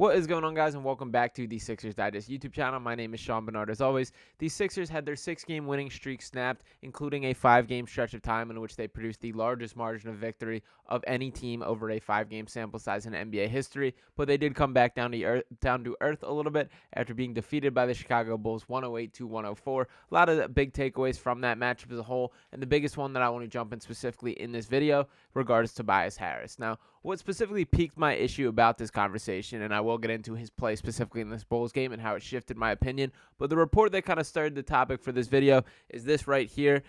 What is going on, guys, and welcome back to the Sixers Digest YouTube channel. My name is Sean Barnard. As always, the Sixers had their 6-game winning streak snapped, including a 5-game stretch of time in which they produced the largest margin of victory of any team over a 5-game sample size in NBA history. But they did come back down to earth a little bit after being defeated by the Chicago Bulls 108-104. A lot of big takeaways from that matchup as a whole, and the biggest one that I want to jump in specifically in this video regards Tobias Harris. Now, what specifically piqued my issue about this conversation, and I will get into his play specifically in this Bulls game and how it shifted my opinion, but the report that kind of started the topic for this video is this right here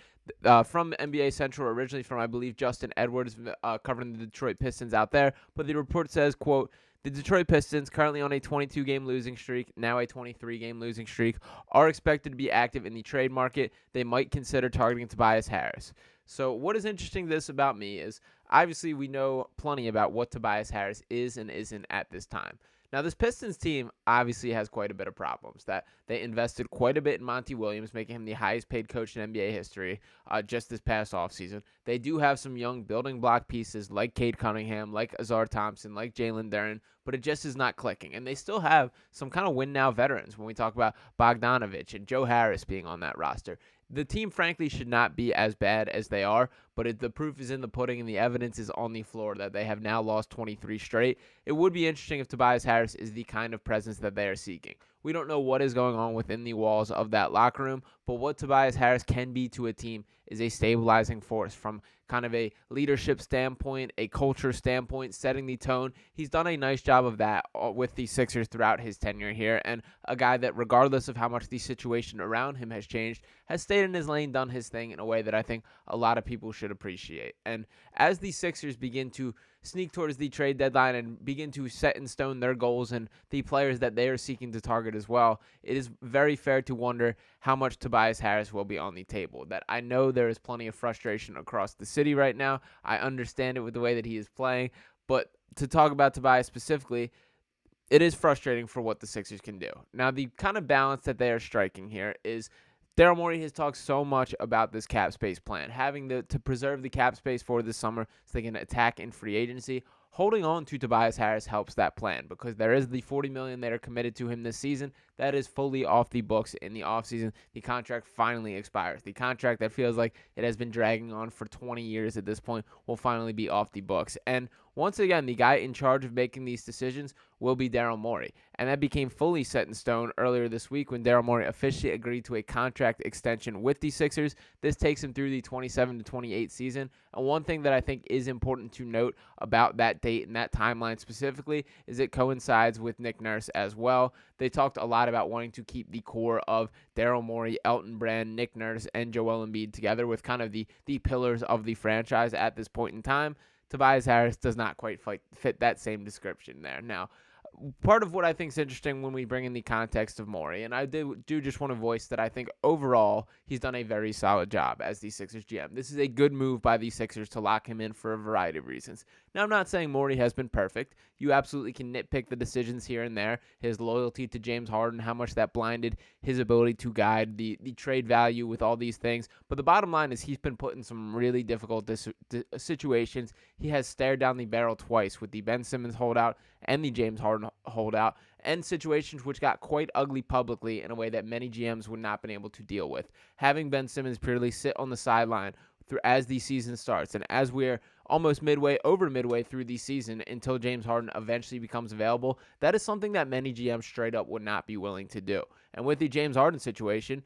from NBA Central, originally from, I believe, Justin Edwards, covering the Detroit Pistons out there. But the report says, quote, "The Detroit Pistons, currently on a 22-game losing streak, now a 23-game losing streak, are expected to be active in the trade market. They might consider targeting Tobias Harris." So what is interesting this about me is, obviously, we know plenty about what Tobias Harris is and isn't at this time. Now, this Pistons team obviously has quite a bit of problems. That they invested quite a bit in Monty Williams, making him the highest paid coach in NBA history just this past offseason. They do have some young building block pieces like Cade Cunningham, like Azar Thompson, like Jalen Duren, but it just is not clicking. And they still have some kind of win-now veterans when we talk about Bogdanovich and Joe Harris being on that roster. The team, frankly, should not be as bad as they are, but the proof is in the pudding and the evidence is on the floor that they have now lost 23 straight. It would be interesting if Tobias Harris is the kind of presence that they are seeking. We don't know what is going on within the walls of that locker room, but what Tobias Harris can be to a team is a stabilizing force from kind of a leadership standpoint, a culture standpoint, setting the tone. He's done a nice job of that with the Sixers throughout his tenure here, and a guy that, regardless of how much the situation around him has changed, has stayed in his lane, done his thing in a way that I think a lot of people should appreciate. And as the Sixers begin to sneak towards the trade deadline and begin to set in stone their goals and the players that they are seeking to target as well, it is very fair to wonder how much Tobias Harris will be on the table. That I know there is plenty of frustration across the city right now. I understand it with the way that he is playing, but to talk about Tobias specifically, it is frustrating for what the Sixers can do. Now, the kind of balance that they are striking here is Daryl Morey has talked so much about this cap space plan, having to preserve the cap space for this summer so they can attack in free agency. Holding on to Tobias Harris helps that plan because there is the $40 million that are committed to him this season. That is fully off the books in the offseason. The contract finally expires. The contract that feels like it has been dragging on for 20 years at this point will finally be off the books. And once again, the guy in charge of making these decisions will be Daryl Morey. And that became fully set in stone earlier this week when Daryl Morey officially agreed to a contract extension with the Sixers. This takes him through the 27-28 season. And one thing that I think is important to note about that date and that timeline specifically is it coincides with Nick Nurse as well. They talked a lot about wanting to keep the core of Daryl Morey, Elton Brand, Nick Nurse, and Joel Embiid together with kind of the pillars of the franchise at this point in time. Tobias Harris does not quite fit that same description there. Now, part of what I think is interesting when we bring in the context of Morey, and I do just want to voice that I think overall he's done a very solid job as the Sixers GM. This is a good move by the Sixers to lock him in for a variety of reasons. Now, I'm not saying Morey has been perfect. You absolutely can nitpick the decisions here and there. His loyalty to James Harden, how much that blinded his ability to guide the trade value with all these things. But the bottom line is he's been put in some really difficult situations. He has stared down the barrel twice with the Ben Simmons holdout and the James Harden holdout, and situations which got quite ugly publicly in a way that many GMs would not been able to deal with. Having Ben Simmons purely sit on the sideline as the season starts, and as we're almost midway through the season until James Harden eventually becomes available, that is something that many GMs straight up would not be willing to do. And with the James Harden situation,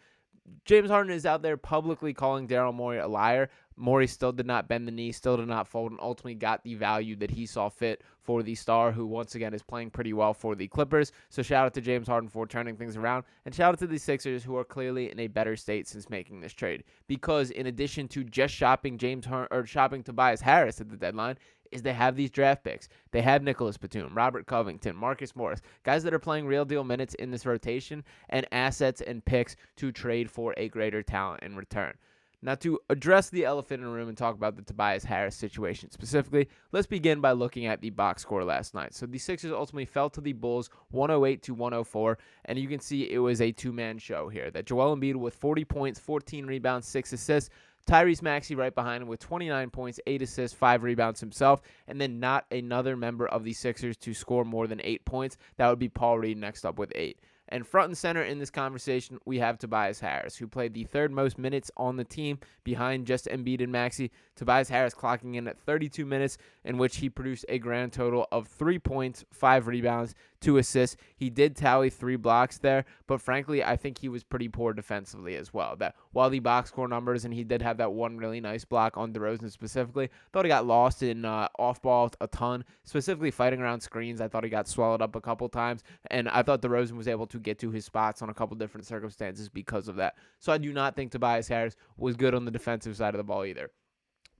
James Harden is out there publicly calling Daryl Morey a liar. Morey still did not bend the knee, still did not fold, and ultimately got the value that he saw fit for the star, who once again is playing pretty well for the Clippers. So shout out to James Harden for turning things around, and shout out to the Sixers, who are clearly in a better state since making this trade. Because in addition to just shopping Tobias Harris at the deadline, is they have these draft picks. They have Nicholas Batum, Robert Covington, Marcus Morris, guys that are playing real deal minutes in this rotation, and assets and picks to trade for a greater talent in return. Now, to address the elephant in the room and talk about the Tobias Harris situation specifically, let's begin by looking at the box score last night. So the Sixers ultimately fell to the Bulls 108-104, and you can see it was a two-man show here. That Joel Embiid with 40 points, 14 rebounds, 6 assists, Tyrese Maxey right behind him with 29 points, 8 assists, 5 rebounds himself, and then not another member of the Sixers to score more than 8 points. That would be Paul Reed next up with 8. And front and center in this conversation, we have Tobias Harris, who played the third most minutes on the team behind just Embiid and Maxey. Tobias Harris clocking in at 32 minutes, in which he produced a grand total of 3 points, 5 rebounds, 2 assists. He did tally 3 blocks there, but frankly, I think he was pretty poor defensively as well. That while the box score numbers, and he did have that one really nice block on DeRozan specifically, thought he got lost in off ball a ton, specifically fighting around screens. I thought he got swallowed up a couple times, and I thought DeRozan was able to get to his spots on a couple different circumstances because of that. So I do not think Tobias Harris was good on the defensive side of the ball either.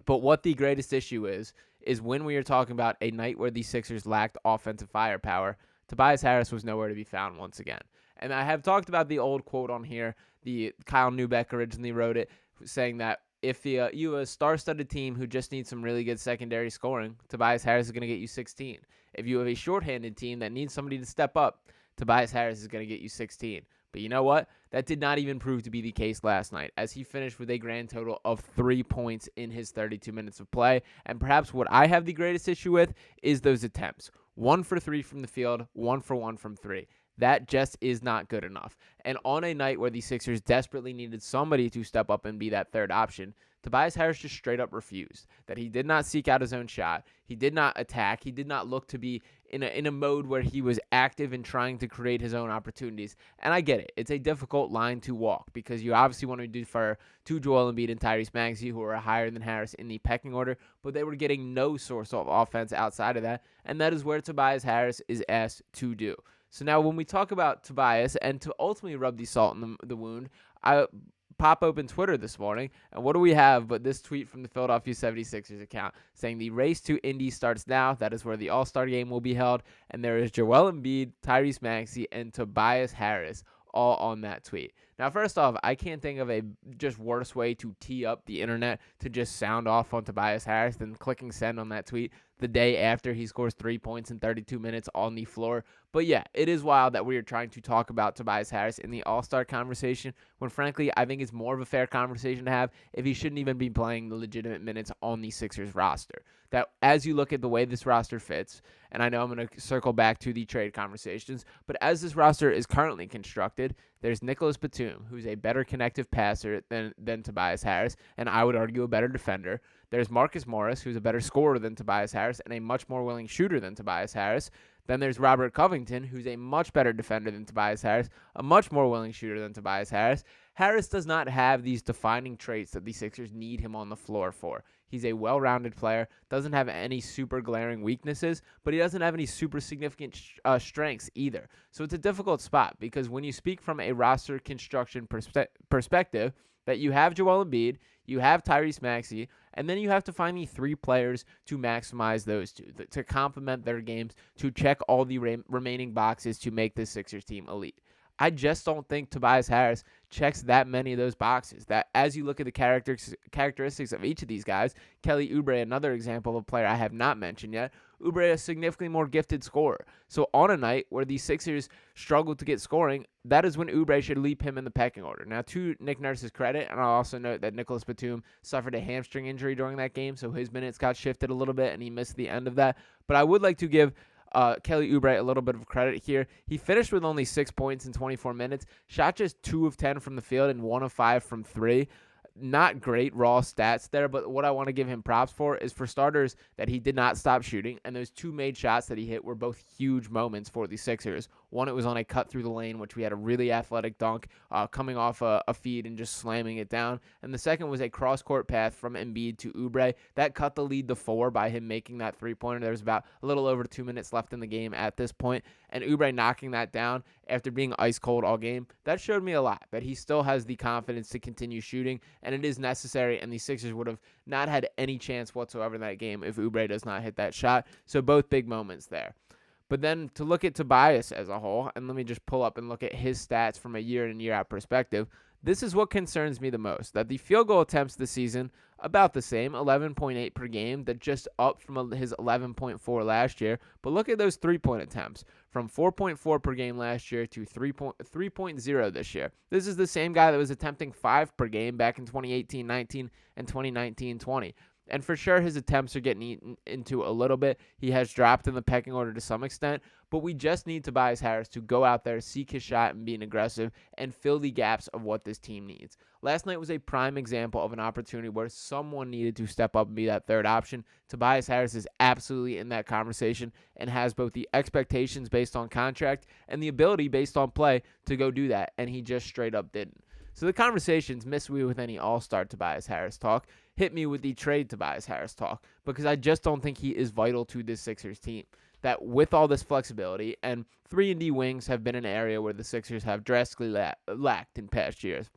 But what the greatest issue is when we are talking about a night where the Sixers lacked offensive firepower, Tobias Harris was nowhere to be found once again. And I have talked about the old quote on here. The Kyle Neubeck originally wrote it, saying that if you have a star-studded team who just needs some really good secondary scoring, Tobias Harris is going to get you 16. If you have a shorthanded team that needs somebody to step up, Tobias Harris is going to get you 16. But you know what? That did not even prove to be the case last night, as he finished with a grand total of 3 points in his 32 minutes of play. And perhaps what I have the greatest issue with is those attempts. 1 for 3 from the field, 1 for 1 from 3. That just is not good enough. And on a night where the Sixers desperately needed somebody to step up and be that third option, Tobias Harris just straight up refused. That he did not seek out his own shot. He did not attack. He did not look to be in a mode where he was active in trying to create his own opportunities. And I get it. It's a difficult line to walk because you obviously want to defer to Joel Embiid and Tyrese Maxey, who are higher than Harris in the pecking order, but they were getting no source of offense outside of that. And that is where Tobias Harris is asked to do. So now when we talk about Tobias, and to ultimately rub the salt in the wound, I pop open Twitter this morning, and what do we have but this tweet from the Philadelphia 76ers account saying the race to Indy starts now. That is where the All-Star game will be held, and there is Joel Embiid, Tyrese Maxey, and Tobias Harris all on that tweet. Now, first off, I can't think of a just worse way to tee up the internet to just sound off on Tobias Harris than clicking send on that tweet the day after he scores 3 points in 32 minutes on the floor. But yeah, it is wild that we are trying to talk about Tobias Harris in the All-Star conversation when, frankly, I think it's more of a fair conversation to have if he shouldn't even be playing the legitimate minutes on the Sixers roster. That as you look at the way this roster fits, and I know I'm going to circle back to the trade conversations, but as this roster is currently constructed, there's Nicholas Batum, who's a better connective passer than Tobias Harris, and I would argue a better defender. There's Marcus Morris, who's a better scorer than Tobias Harris and a much more willing shooter than Tobias Harris. Then there's Robert Covington, who's a much better defender than Tobias Harris, a much more willing shooter than Tobias Harris. Harris does not have these defining traits that the Sixers need him on the floor for. He's a well-rounded player, doesn't have any super glaring weaknesses, but he doesn't have any super significant strengths either. So it's a difficult spot because when you speak from a roster construction perspective, that you have Joel Embiid, you have Tyrese Maxey, and then you have to find the 3 players to maximize those 2, to complement their games, to check all the remaining boxes to make this Sixers team elite. I just don't think Tobias Harris checks that many of those boxes. That as you look at the characteristics of each of these guys, Kelly Oubre, another example of a player I have not mentioned yet, Oubre is a significantly more gifted scorer. So on a night where the Sixers struggle to get scoring, that is when Oubre should leap him in the pecking order. Now, to Nick Nurse's credit, and I'll also note that Nicholas Batum suffered a hamstring injury during that game, so his minutes got shifted a little bit, and he missed the end of that. But I would like to give Kelly Oubre a little bit of credit here. He finished with only 6 points in 24 minutes, shot just 2 of 10 from the field and 1 of 5 from 3. Not great raw stats there, but what I want to give him props for is, for starters, that he did not stop shooting, and those 2 made shots that he hit were both huge moments for the Sixers. One, it was on a cut through the lane, which we had a really athletic dunk coming off a feed and just slamming it down. And the second was a cross-court path from Embiid to Oubre. That cut the lead to 4 by him making that three-pointer. There was about a little over 2 minutes left in the game at this point, and Oubre knocking that down after being ice cold all game. That showed me a lot, that he still has the confidence to continue shooting, and it is necessary, and the Sixers would have not had any chance whatsoever in that game if Oubre does not hit that shot. So both big moments there. But then to look at Tobias as a whole, and let me just pull up and look at his stats from a year in and year out perspective, This is what concerns me the most, that the field goal attempts this season, about the same, 11.8 per game, that just up from his 11.4 last year. But look at those three-point attempts, from 4.4 per game last year to 3.0 this year. This is the same guy that was attempting 5 per game back in 2018-19 and 2019-20. And for sure, his attempts are getting eaten into a little bit. He has dropped in the pecking order to some extent, but we just need Tobias Harris to go out there, seek his shot, and being aggressive, and fill the gaps of what this team needs. Last night was a prime example of an opportunity where someone needed to step up and be that third option. Tobias Harris is absolutely in that conversation and has both the expectations based on contract and the ability based on play to go do that, and he just straight up didn't. So the conversations, miss me with any all-star Tobias Harris talk, hit me with the trade Tobias Harris talk, because I just don't think he is vital to this Sixers team. That with all this flexibility, and 3-and-D wings have been an area where the Sixers have drastically lacked in past years.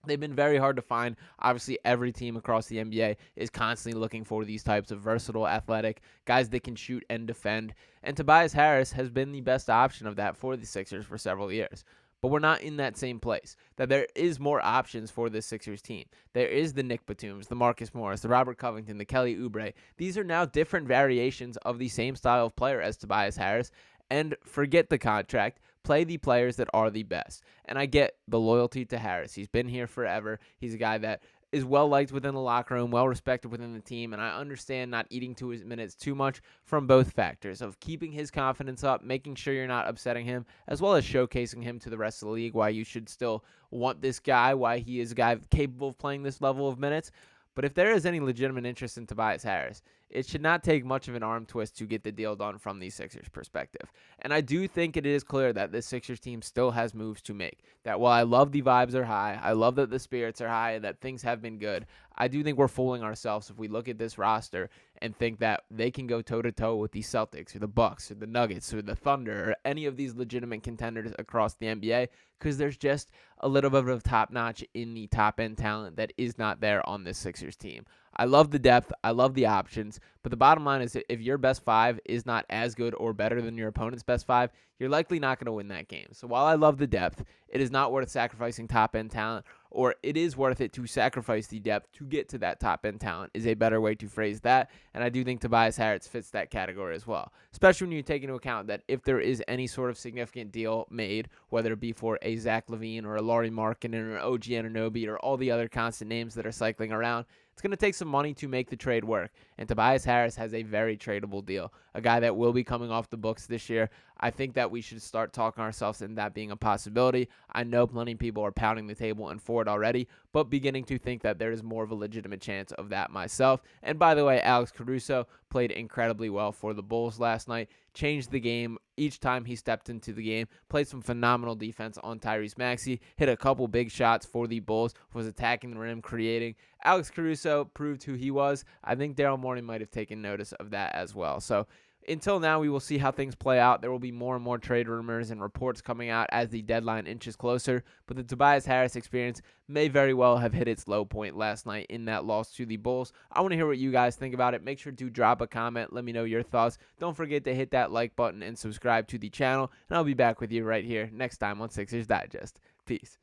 They've been very hard to find. Obviously, every team across the NBA is constantly looking for these types of versatile, athletic guys that can shoot and defend. And Tobias Harris has been the best option of that for the Sixers for several years. But we're not in that same place. That there is more options for this Sixers team. There is the Nick Batums, the Marcus Morris, the Robert Covington, the Kelly Oubre. These are now different variations of the same style of player as Tobias Harris. And forget the contract. Play the players that are the best. And I get the loyalty to Harris. He's been here forever. He's a guy that is well-liked within the locker room, well-respected within the team, and I understand not eating to his minutes too much from both factors of keeping his confidence up, making sure you're not upsetting him, as well as showcasing him to the rest of the league, why you should still want this guy, why he is a guy capable of playing this level of minutes. But if there is any legitimate interest in Tobias Harris, it should not take much of an arm twist to get the deal done from the Sixers' perspective. And I do think it is clear that this Sixers team still has moves to make. That while I love the vibes are high, I love that the spirits are high, and that things have been good, I do think we're fooling ourselves if we look at this roster and think that they can go toe-to-toe with the Celtics or the Bucks or the Nuggets or the Thunder or any of these legitimate contenders across the NBA, because there's just a little bit of top-notch in the top-end talent that is not there on this Sixers team. I love the depth. I love the options. But the bottom line is that if your best five is not as good or better than your opponent's best five, you're likely not going to win that game. So while I love the depth, it is not worth sacrificing top-end talent, or it is worth it to sacrifice the depth to get to that top-end talent is a better way to phrase that. And I do think Tobias Harris fits that category as well, especially when you take into account that if there is any sort of significant deal made, whether it be for a Zach LaVine or a Lauri Markkanen or an OG Anunoby or all the other constant names that are cycling around, it's going to take some money to make the trade work, and Tobias Harris has a very tradable deal, a guy that will be coming off the books this year. I think that we should start talking ourselves into that being a possibility. I know plenty of people are pounding the table and for it already, but beginning to think that there is more of a legitimate chance of that myself. And by the way, Alex Caruso played incredibly well for the Bulls last night, changed the game each time he stepped into the game, played some phenomenal defense on Tyrese Maxey, hit a couple big shots for the Bulls, was attacking the rim, creating. Alex Caruso proved who he was. I think Daryl Morey might have taken notice of that as well. So until now, we will see how things play out. There will be more and more trade rumors and reports coming out as the deadline inches closer, but the Tobias Harris experience may very well have hit its low point last night in that loss to the Bulls. I want to hear what you guys think about it. Make sure to drop a comment. Let me know your thoughts. Don't forget to hit that like button and subscribe to the channel, and I'll be back with you right here next time on Sixers Digest. Peace.